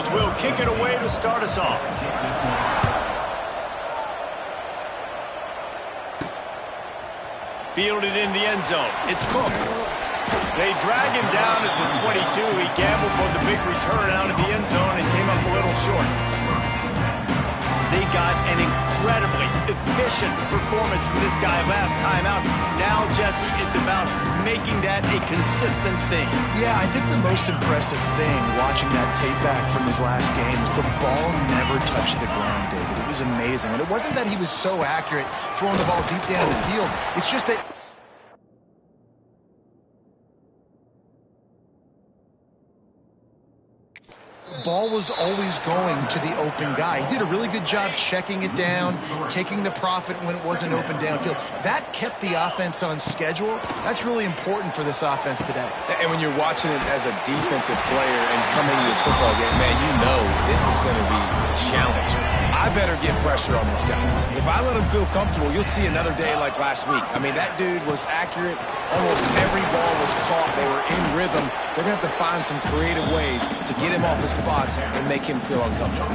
defense will kick it away to start us off. Fielded in the end zone. It's Cook. They drag him down at the 22. He gambled for the big return out of the end zone and came up a little short. They got an incredibly efficient performance from this guy last time out. Now, Jesse, it's about making that a consistent thing. Yeah, I think the most impressive thing watching that tape back from his last game is the ball never touched the ground, David. It was amazing. And it wasn't that he was so accurate throwing the ball deep down the field. It's just that ball was always going to the open guy. He did a really good job checking it down, taking the profit when it wasn't open downfield. That kept the offense on schedule. That's really important for this offense today. And when you're watching it as a defensive player and coming to this football game, man, you know this is going to be a challenge. I better get pressure on this guy. If I let him feel comfortable, you'll see another day like last week. I mean, that dude was accurate. Almost every ball was caught. They were in rhythm. They're going to have to find some creative ways to get him off his spots and make him feel uncomfortable.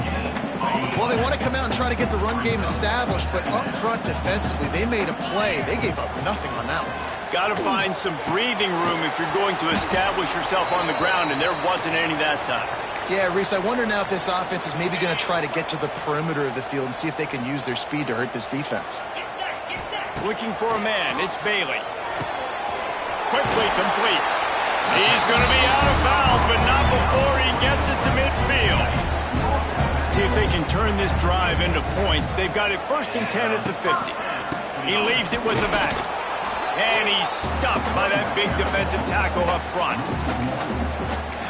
Well, they want to come out and try to get the run game established, but up front defensively, they made a play. They gave up nothing on that one. Got to find some breathing room if you're going to establish yourself on the ground, and there wasn't any that time. Yeah, Reese, I wonder now if this offense is maybe going to try to get to the perimeter of the field and see if they can use their speed to hurt this defense. Looking for a man. It's Bailey. Quickly complete. He's going to be out of bounds, but not before he gets it to midfield. See if they can turn this drive into points. They've got it 1st and 10 at the 50. He leaves it with the back. And he's stuffed by that big defensive tackle up front.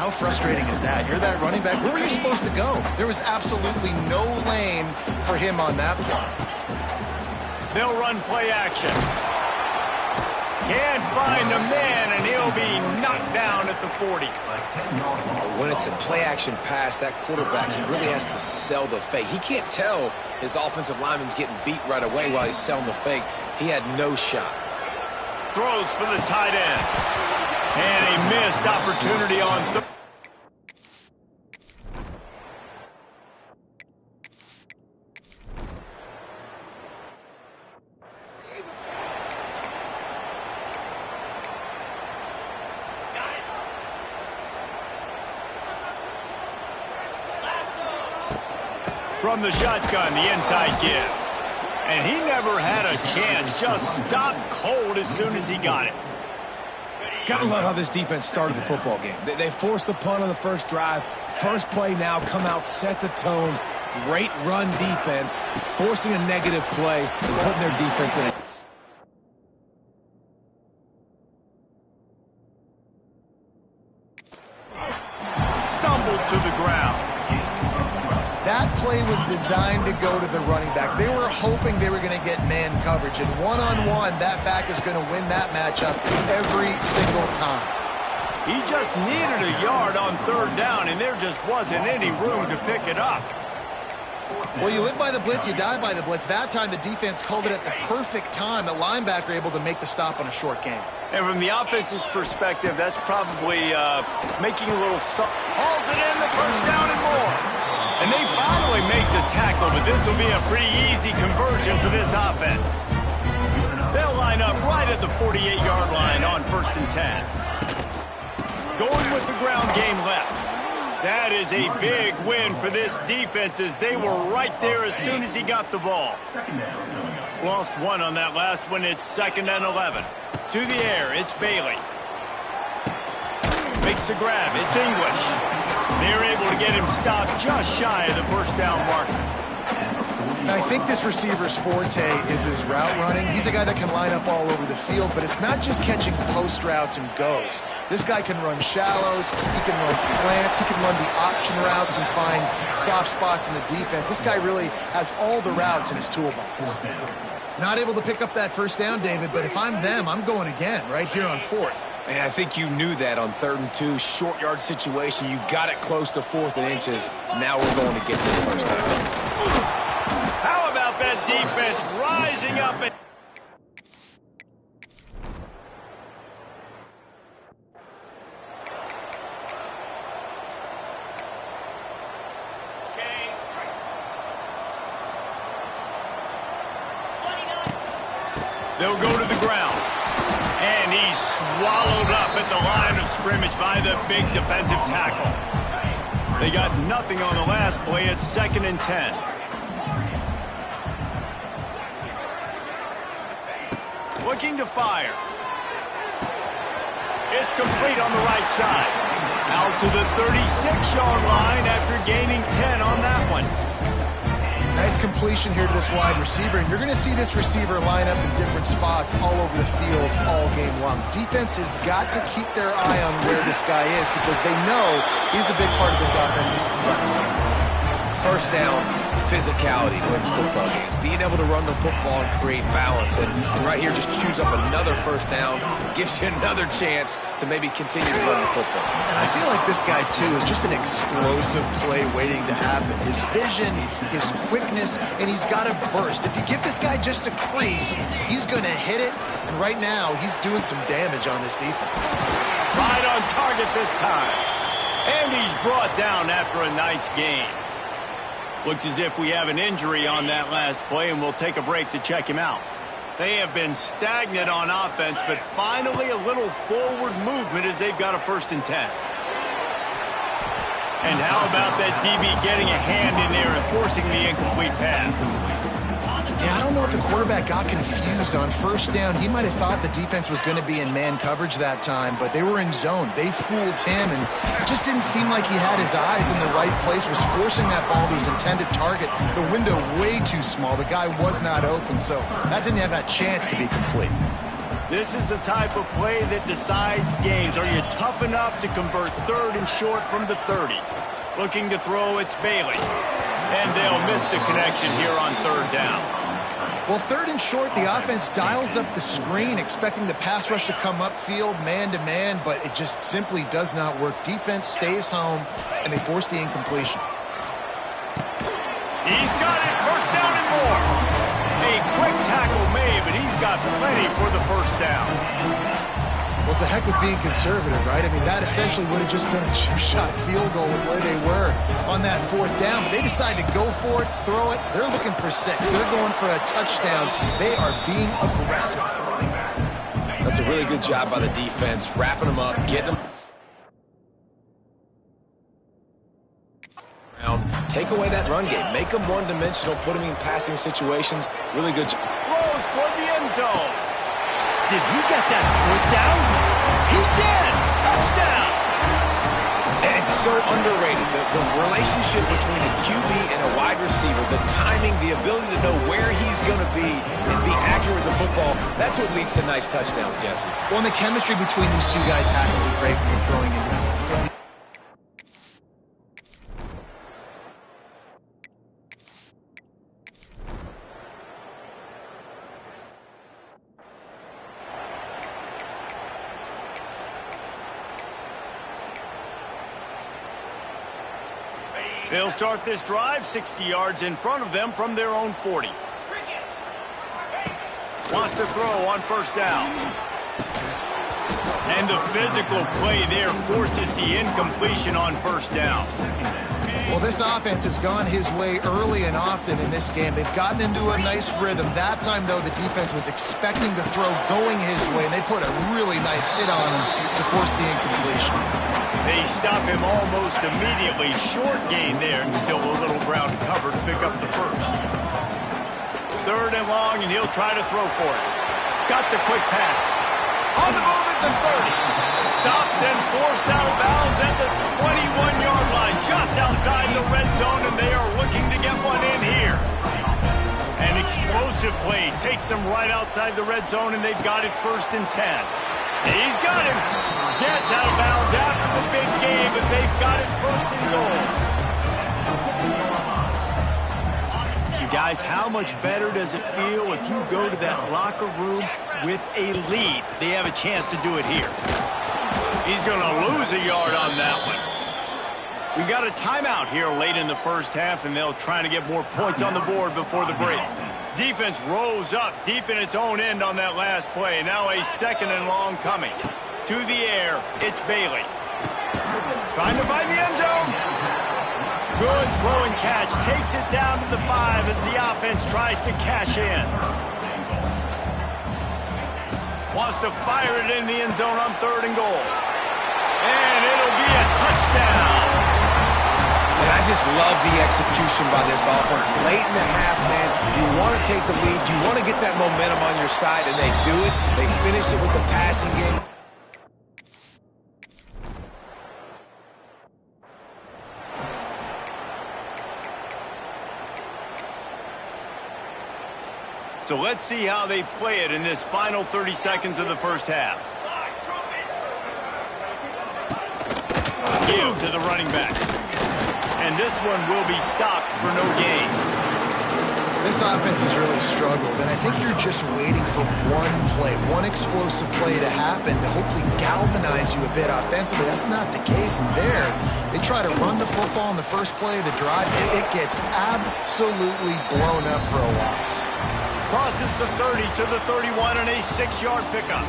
How frustrating is that? You're that running back. Where were you supposed to go? There was absolutely no lane for him on that play. They'll run play action. Can't find a man, and he'll be knocked down at the 40. When it's a play-action pass, that quarterback, he really has to sell the fake. He can't tell his offensive lineman's getting beat right away while he's selling the fake. He had no shot. Throws for the tight end. And a missed opportunity on third. From the shotgun, the inside give. And he never had a chance. Just stopped cold as soon as he got it. Gotta love how this defense started the football game. They forced the punt on the first drive. First play now, come out, set the tone. Great run defense, forcing a negative play and putting their defense in it. Stumbled to the ground. That play was designed to go to the running back. They were hoping they were going to get man coverage. And one-on-one, that back is going to win that matchup every single time. He just needed a yard on 3rd down, and there just wasn't any room to pick it up. Well, you live by the blitz, you die by the blitz. That time, the defense called it at the perfect time. The linebacker able to make the stop on a short game. And from the offense's perspective, that's probably making a little... Hauls it in, the 1st down and more. And they finally make the tackle, but this will be a pretty easy conversion for this offense. They'll line up right at the 48-yard line on 1st and 10. Going with the ground game left. That is a big win for this defense as they were right there as soon as he got the ball. Lost one on that last one. It's 2nd and 11. To the air, it's Bailey. Makes the grab. It's English. They're able to get him stopped just shy of the 1st down marker. Now, I think this receiver's forte is his route running. He's a guy that can line up all over the field, but it's not just catching post routes and goes. This guy can run shallows, he can run slants, he can run the option routes and find soft spots in the defense. This guy really has all the routes in his toolbox. Not able to pick up that 1st down, David, but if I'm them, I'm going again right here on 4th. Man, I think you knew that on 3rd and 2, short yard situation. You got it close to 4th and inches. Now we're going to get this 1st down. How about that defense rising up and... They'll go to the ground. And he's swallowed up at the line of scrimmage by the big defensive tackle. They got nothing on the last play. It's 2nd and 10. Looking to fire. It's complete on the right side. Out to the 36-yard line after gaining 10 on that one. Nice completion here to this wide receiver, and you're going to see this receiver line up in different spots all over the field all game long. Defense has got to keep their eye on where this guy is because they know he's a big part of this offense's success. First down, physicality wins football games. Being able to run the football and create balance. And right here, just choose up another first down, gives you another chance to maybe continue to run the football. And I feel like this guy, too, is just an explosive play waiting to happen. His vision, his quickness, and he's got a burst. If you give this guy just a crease, he's going to hit it. And right now, he's doing some damage on this defense. Right on target this time. And he's brought down after a nice gain. Looks as if we have an injury on that last play, and we'll take a break to check him out. They have been stagnant on offense, but finally a little forward movement as they've got a 1st and 10. And how about that DB getting a hand in there and forcing the incomplete pass? Yeah, I don't know if the quarterback got confused on 1st down. He might have thought the defense was going to be in man coverage that time, but they were in zone. They fooled him, and it just didn't seem like he had his eyes in the right place, was forcing that ball to his intended target. The window way too small. The guy was not open, so that didn't have that chance to be complete. This is the type of play that decides games. Are you tough enough to convert 3rd and short from the 30? Looking to throw, it's Bailey. And they'll miss the connection here on 3rd down. Well, 3rd and short, the offense dials up the screen, expecting the pass rush to come upfield, man-to-man, but it just simply does not work. Defense stays home, and they force the incompletion. He's got it, 1st down and more. A quick tackle made, but he's got plenty for the 1st down. Well, it's a heck with being conservative, right? I mean, that essentially would have just been a chip-shot field goal with where they were on that 4th down. But they decided to go for it, throw it. They're looking for 6. They're going for a touchdown. They are being aggressive. That's a really good job by the defense, wrapping them up, getting them. Take away that run game. Make them one-dimensional, put them in passing situations. Really good job. Throws toward the end zone. Did he get that foot down? He did! Touchdown! And it's so underrated. The relationship between a QB and a wide receiver, the timing, the ability to know where he's going to be and be accurate with the football, that's what leads to nice touchdowns, Jesse. Well, and the chemistry between these two guys has to be great when you're throwing into them. They'll start this drive 60 yards in front of them from their own 40. Wants to throw on 1st down. And the physical play there forces the incompletion on 1st down. Well, this offense has gone his way early and often in this game. They've gotten into a nice rhythm. That time, though, the defense was expecting the throw going his way, and they put a really nice hit on him to force the incompletion. They stop him almost immediately. Short gain there, and still a little ground to cover to pick up the 1st. 3rd and long, and he'll try to throw for it. Got the quick pass. On the move at the 30. Stopped and forced out of bounds at the 21-yard line, just outside the red zone, and they are looking to get one in here. An explosive play takes them right outside the red zone, and they've got it 1st and 10. He's got him. Gets out of bounds after the big game, but they've got it 1st and goal. Guys, how much better does it feel if you go to that locker room with a lead? They have a chance to do it here. He's going to lose a yard on that one. We got a timeout here late in the 1st half, and they'll try to get more points on the board before the break. Defense rose up deep in its own end on that last play. Now a 2nd and long coming. To the air, it's Bailey. Trying to find the end zone. Good throw and catch. Takes it down to the 5 as the offense tries to cash in. Wants to fire it in the end zone on 3rd and goal. And it'll be a touchdown. And I just love the execution by this offense. Late in the half, man, you want to take the lead. You want to get that momentum on your side, and they do it. They finish it with the passing game. So let's see how they play it in this final 30 seconds of the first half. Give to the running back. And this one will be stopped for no gain. This offense has really struggled, and I think you're just waiting for one play, one explosive play to happen to hopefully galvanize you a bit offensively. That's not the case in there. They try to run the football in the first play of the drive, and it gets absolutely blown up for a loss. Crosses the 30 to the 31 and a 6-yard pickup.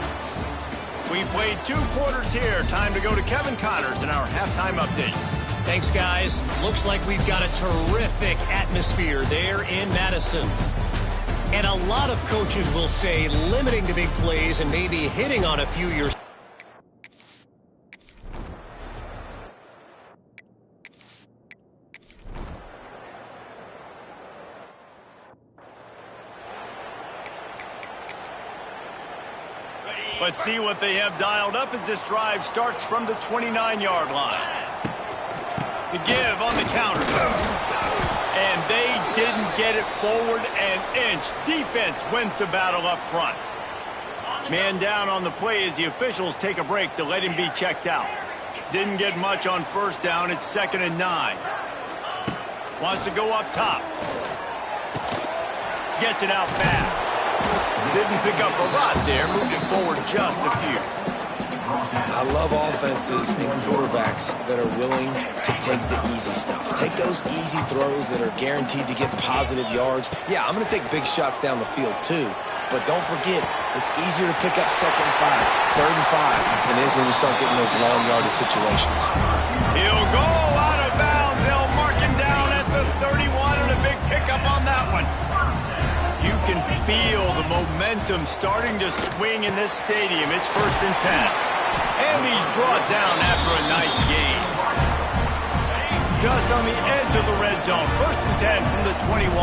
We played 2 quarters here. Time to go to Kevin Connors in our halftime update. Thanks, guys. Looks like we've got a terrific atmosphere there in Madison. And a lot of coaches will say limiting the big plays and maybe hitting on a few years. Let's see what they have dialed up as this drive starts from the 29-yard line. The give on the counter. And they didn't get it forward an inch. Defense wins the battle up front. Man down on the play as the officials take a break to let him be checked out. Didn't get much on 1st down. It's 2nd and 9. Wants to go up top. Gets it out fast. Didn't pick up a lot there. Moved it forward just a few. I love offenses and quarterbacks that are willing to take the easy stuff. Take those easy throws that are guaranteed to get positive yards. Yeah, I'm going to take big shots down the field too. But don't forget, it's easier to pick up 2nd and 5, 3rd and 5 than it is when we start getting those long yardage situations. He'll go out of bounds. They'll mark him down at the 31 and a big pickup on that one. You can feel the momentum starting to swing in this stadium. It's 1st and 10. And he's brought down after a nice gain. Just on the edge of the red zone. 1st and 10 from the 21.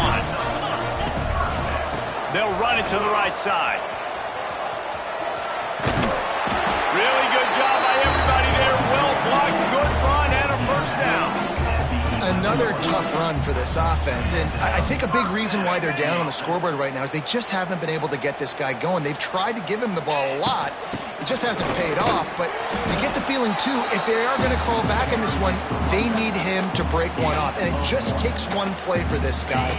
They'll run it to the right side. Really good job by everybody there. Well blocked, good run, and a 1st down. Another tough run for this offense, and I think a big reason why they're down on the scoreboard right now is they just haven't been able to get this guy going. They've tried to give him the ball a lot. It just hasn't paid off, but you get the feeling, too, if they are going to crawl back in this one, they need him to break one off, and it just takes one play for this guy.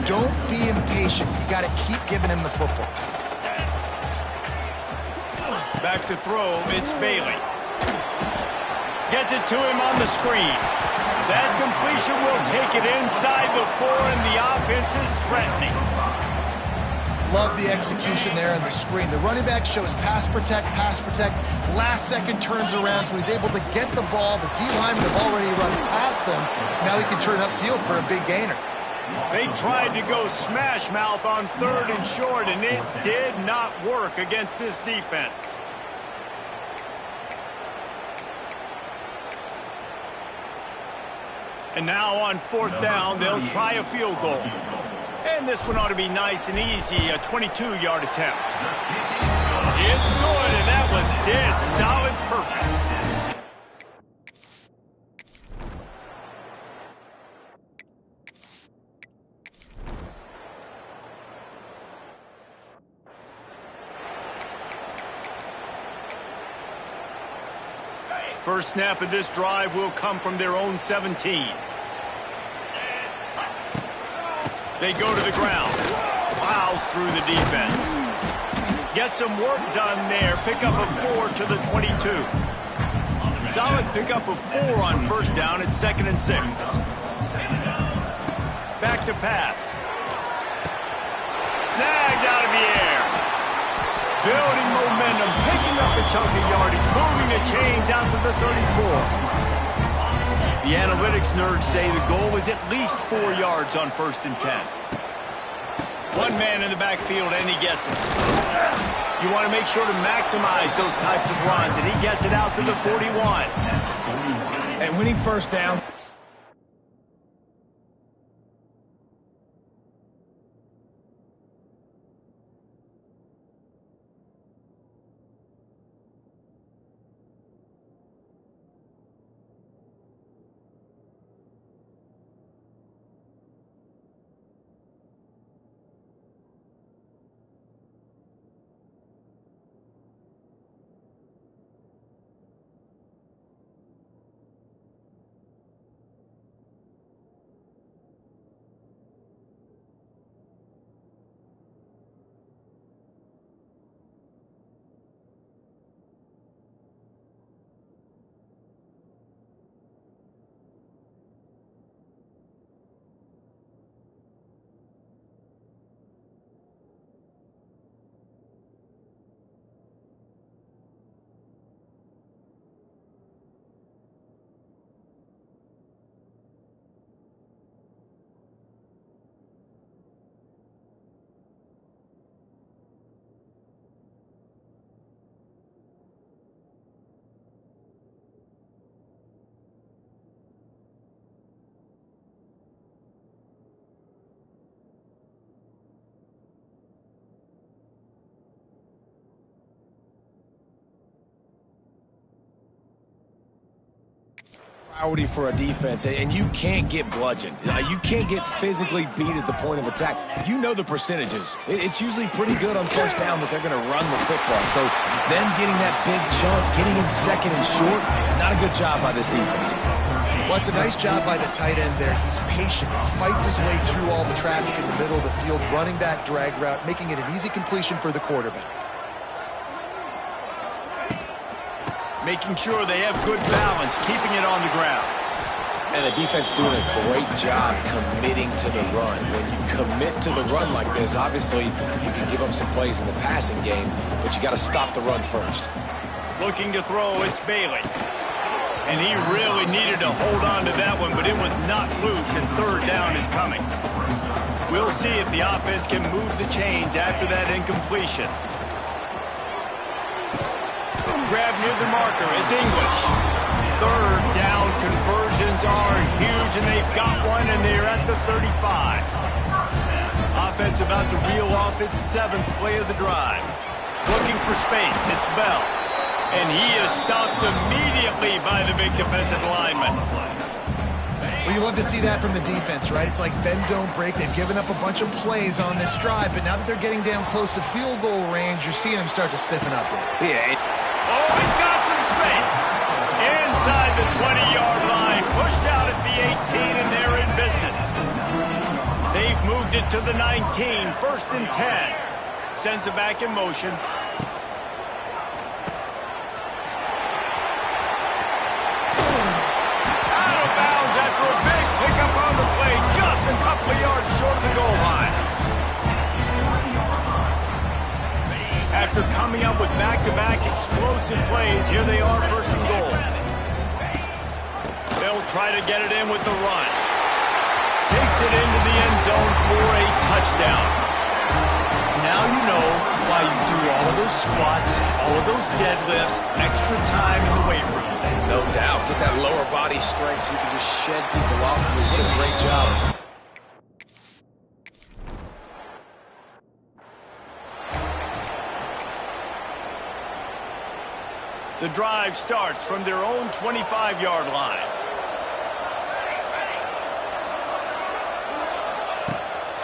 Don't be impatient. You got to keep giving him the football. Back to throw, it's Bailey. Gets it to him on the screen. That completion will take it inside the 4, and the offense is threatening. Love the execution there on the screen. The running back shows pass protect. Last second turns around, so he's able to get the ball. The D-linemen have already run past him. Now he can turn upfield for a big gainer. They tried to go smash mouth on 3rd and short, and it did not work against this defense. And now on 4th down, they'll try a field goal. And this one ought to be nice and easy, a 22-yard attempt. It's good, and that was dead solid perfect. First snap of this drive will come from their own 17. They go to the ground. Plows through the defense. Get some work done there. Pick up a 4 to the 22. Solid pickup of 4 on 1st down. It's 2nd and 6. Back to pass. Snagged out of the air. Building momentum, picking up a chunk of yardage, moving the chains out to the 34. The analytics nerds say the goal is at least 4 yards on 1st and 10. One man in the backfield, and he gets it. You want to make sure to maximize those types of runs, and he gets it out to the 41. And winning first down. Priority for a defense, and you can't get bludgeoned. You can't get physically beat at the point of attack. You know the percentages. It's usually pretty good on first down that they're going to run the football. So them getting that big chunk, getting in second and short, not a good job by this defense. Well, it's a nice job by the tight end there. He's patient. He fights his way through all the traffic in the middle of the field, running that drag route, making it an easy completion for the quarterback. Making sure they have good balance, keeping it on the ground. And the defense doing a great job committing to the run. When you commit to the run like this, obviously you can give up some plays in the passing game, but you got to stop the run first. Looking to throw, it's Bailey. And he really needed to hold on to that one, but it was not loose, and third down is coming. We'll see if the offense can move the chains after that incompletion. Grab near the marker, it's English. Third down conversions are huge, and they've got one, and they're at the 35. Offense about to reel off its 7th play of the drive. Looking for space, it's Bell. And he is stopped immediately by the big defensive lineman. Well, you love to see that from the defense, right? It's like bend, don't break. They've given up a bunch of plays on this drive, but now that they're getting down close to field goal range, you're seeing them start to stiffen up there. Yeah. Oh, he's got some space. Inside the 20-yard line, pushed out at the 18, and they're in business. They've moved it to the 19, 1st and 10. Sends it back in motion. Out of bounds after a big pickup on the play, just a couple of yards short of the goal line. After coming up with back-to-back explosive plays, here they are, 1st and goal. They'll try to get it in with the run. Takes it into the end zone for a touchdown. Now you know why you do all of those squats, all of those deadlifts, extra time in the weight room. No doubt. Get that lower body strength so you can just shed people off. What a great job. The drive starts from their own 25-yard line.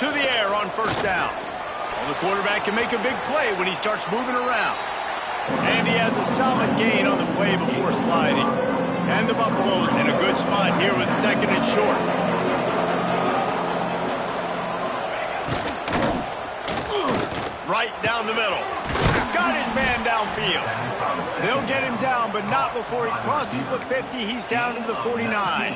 To the air on 1st down. Well, the quarterback can make a big play when he starts moving around. And he has a solid gain on the play before sliding. And the Buffaloes in a good spot here with 2nd and short. Right down the middle. Got his man downfield. They'll get him down, but not before he crosses the 50. He's down to the 49.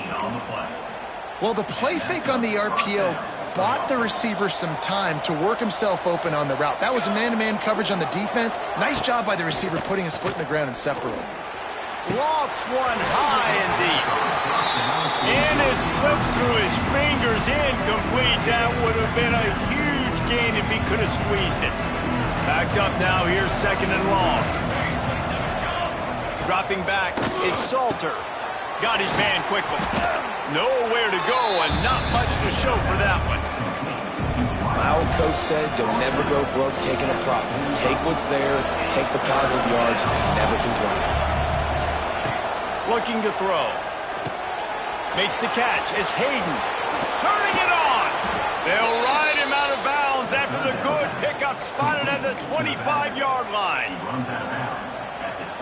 Well, the play fake on the RPO bought the receiver some time to work himself open on the route. That was a man-to-man coverage on the defense. Nice job by the receiver putting his foot in the ground and separating. Lofts one high and deep. And it slips through his fingers, incomplete. That would have been a huge gain if he could have squeezed it. Backed up now, here's second and long. Dropping back, it's Salter. Got his man quickly. Nowhere to go and not much to show for that one. My old coach said you'll never go broke taking a profit. Take what's there, take the positive yards, and never complain. Looking to throw. Makes the catch. It's Hayden. Turning it on. They'll ride him out of bounds after the good pickup spotted at the 25-yard line.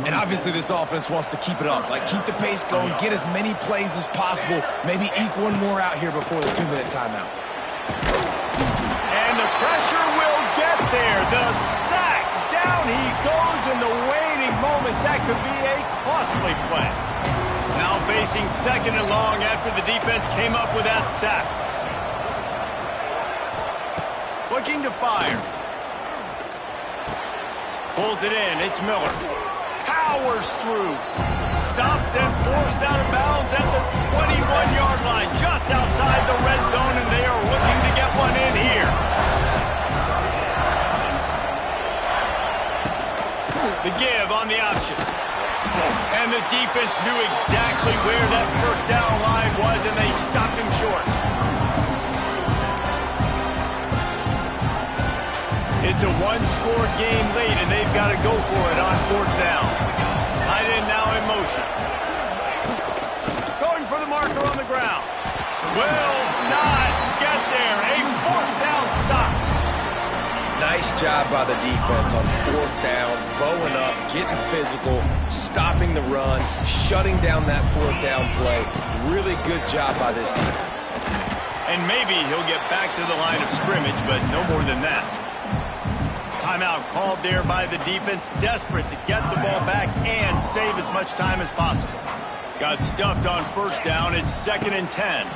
And obviously this offense wants to keep it up. Like, keep the pace going, get as many plays as possible, maybe eke one more out here before the 2-minute timeout. And the pressure will get there. The sack. Down he goes in the waning moments. That could be a costly play. Now facing second and long after the defense came up with that sack. Looking to fire. Pulls it in. It's Miller. Powers through. Stopped and forced out of bounds at the 21-yard line. Just outside the red zone, and they are looking to get one in here. The give on the option. And the defense knew exactly where that first down line was, and they stopped him short. It's a one-score game late, and they've got to go for it on fourth down. Tight end now in motion. Going for the marker on the ground. Will not get there. A fourth down stop. Nice job by the defense on fourth down, bowing up, getting physical, stopping the run, shutting down that fourth down play. Really good job by this defense. And maybe he'll get back to the line of scrimmage, but no more than that. Timeout called there by the defense, desperate to get the ball back and save as much time as possible. Got stuffed on first down. It's 2nd and 10.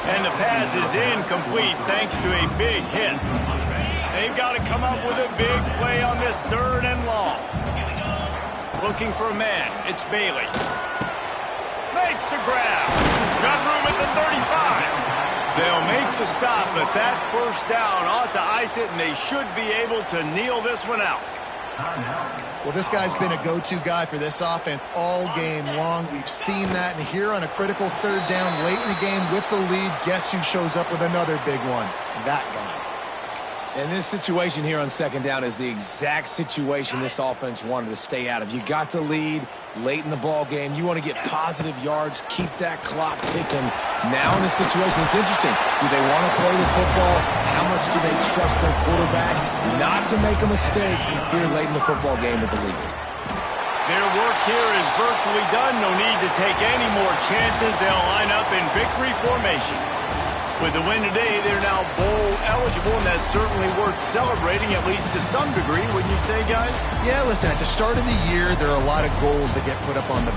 And the pass is incomplete thanks to a big hit. They've got to come up with a big play on this 3rd and long. Looking for a man. It's Bailey. Makes the grab. Got room at the 35. They'll make the stop, but that first down ought to ice it, and they should be able to kneel this one out. Well, this guy's been a go-to guy for this offense all game long. We've seen that, and here on a critical 3rd down late in the game with the lead, guess who shows up with another big one? That guy. And this situation here on 2nd down is the exact situation this offense wanted to stay out of. You got the lead late in the ball game. You want to get positive yards, keep that clock ticking. Now in this situation, it's interesting. Do they want to throw the football? How much do they trust their quarterback not to make a mistake here late in the football game with the lead? Their work here is virtually done. No need to take any more chances. They'll line up in victory formation. With the win today, they're now bowl eligible, and that's certainly worth celebrating, at least to some degree, wouldn't you say, guys? Yeah, listen, at the start of the year, there are a lot of goals that get put up on the